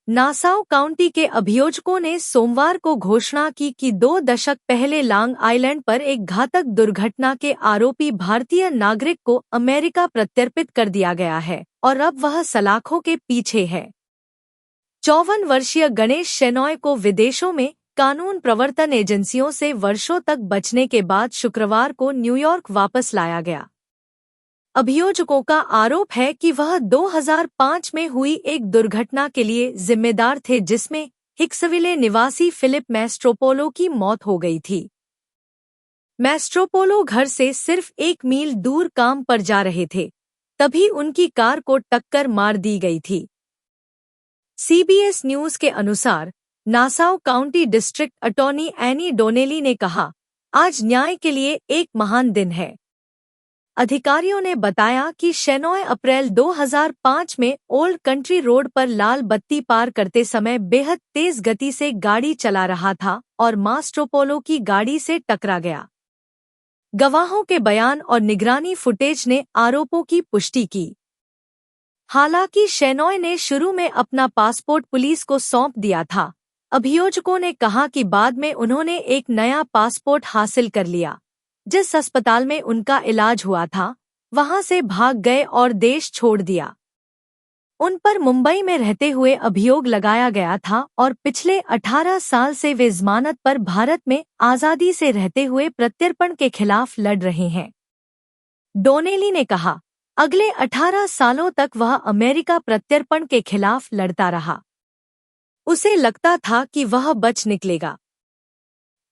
Nassau county के अभियोजकों ने सोमवार को घोषणा की कि 2 दशक पहले लॉन्ग आइलैंड पर एक घातक दुर्घटना के आरोपी भारतीय नागरिक को अमेरिका प्रत्यर्पित कर दिया गया है और अब वह सलाखों के पीछे है। 54 वर्षीय गणेश शेनॉय को विदेशों में कानून प्रवर्तन एजेंसियों से वर्षों तक बचने के बाद शुक्रवार को न्यूयॉर्क वापस लाया गया। अभियोजकों का आरोप है कि वह 2005 में हुई एक दुर्घटना के लिए जिम्मेदार थे जिसमें हिक्सविले निवासी फिलिप मैस्ट्रोपोलो की मौत हो गई थी। मैस्ट्रोपोलो घर से सिर्फ 1 मील दूर काम पर जा रहे थे, तभी उनकी कार को टक्कर मार दी गई थी। CBS न्यूज के अनुसार Nassau county district attorney any Donnelly ने कहा, आज न्याय के लिए एक महान दिन है। अधिकारियों ने बताया कि शेनॉय अप्रैल 2005 में ओल्ड कंट्री रोड पर लाल बत्ती पार करते समय बेहद तेज गति से गाड़ी चला रहा था और मास्ट्रोपोलो की गाड़ी से टकरा गया। गवाहों के बयान और निगरानी फुटेज ने आरोपों की पुष्टि की। हालांकि शेनॉय ने शुरू में अपना पासपोर्ट पुलिस को सौंप दिया था। अभियोजकों ने कहा कि बाद में उन्होंने एक नया पासपोर्ट हासिल कर लिया। जिस अस्पताल में उनका इलाज हुआ था, वहां से भाग गए और देश छोड़ दिया। उन पर मुंबई में रहते हुए अभियोग लगाया गया था और पिछले 18 साल से वे जमानत पर भारत में आजादी से रहते हुए प्रत्यर्पण के खिलाफ लड़ रहे हैं। डोनेली ने कहा, अगले 18 सालों तक वह अमेरिका प्रत्यर्पण के खिलाफ लड़ता रहा। उसे लगता था कि वह बच निकलेगा।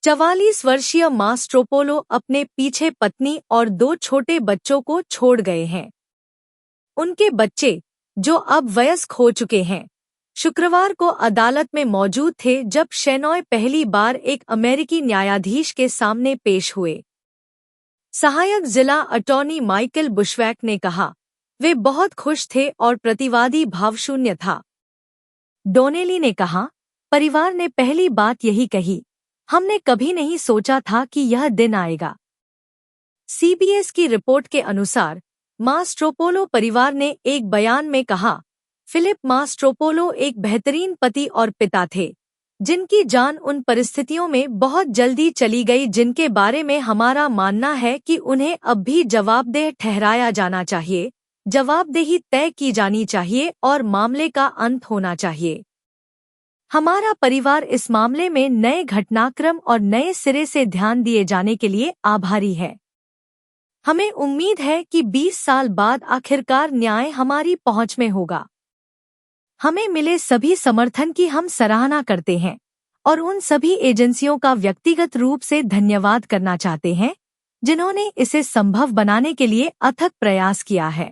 44 वर्षीय मास्ट्रोपोलो अपने पीछे पत्नी और 2 छोटे बच्चों को छोड़ गए हैं। उनके बच्चे, जो अब वयस्क हो चुके हैं, शुक्रवार को अदालत में मौजूद थे जब शेनॉय पहली बार एक अमेरिकी न्यायाधीश के सामने पेश हुए। सहायक जिला अटॉर्नी माइकल बुशवैक ने कहा, वे बहुत खुश थे और प्रतिवादी भावशून्य था। डोनेली ने कहा, परिवार ने पहली बात यही कही, हमने कभी नहीं सोचा था कि यह दिन आएगा। CBS की रिपोर्ट के अनुसार मास्ट्रोपोलो परिवार ने एक बयान में कहा, फिलिप मास्ट्रोपोलो एक बेहतरीन पति और पिता थे, जिनकी जान उन परिस्थितियों में बहुत जल्दी चली गई जिनके बारे में हमारा मानना है कि उन्हें अब भी जवाबदेह ठहराया जाना चाहिए, जवाबदेही तय की जानी चाहिए और मामले का अंत होना चाहिए। हमारा परिवार इस मामले में नए घटनाक्रम और नए सिरे से ध्यान दिए जाने के लिए आभारी है। हमें उम्मीद है कि 20 साल बाद आखिरकार न्याय हमारी पहुंच में होगा। हमें मिले सभी समर्थन की हम सराहना करते हैं और उन सभी एजेंसियों का व्यक्तिगत रूप से धन्यवाद करना चाहते हैं जिन्होंने इसे संभव बनाने के लिए अथक प्रयास किया है।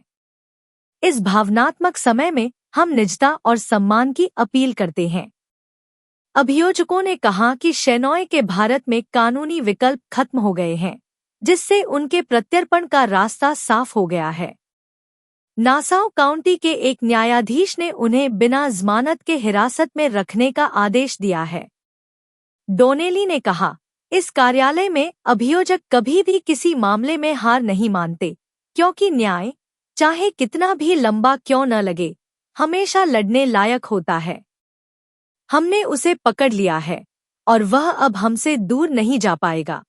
इस भावनात्मक समय में हम निजता और सम्मान की अपील करते हैं। अभियोजकों ने कहा कि शेनॉय के भारत में कानूनी विकल्प खत्म हो गए हैं, जिससे उनके प्रत्यर्पण का रास्ता साफ हो गया है। नासाउ काउंटी के एक न्यायाधीश ने उन्हें बिना जमानत के हिरासत में रखने का आदेश दिया है। डोनेली ने कहा, इस कार्यालय में अभियोजक कभी भी किसी मामले में हार नहीं मानते, क्योंकि न्याय, चाहे कितना भी लंबा क्यों न लगे, हमेशा लड़ने लायक होता है। हमने उसे पकड़ लिया है और वह अब हमसे दूर नहीं जा पाएगा।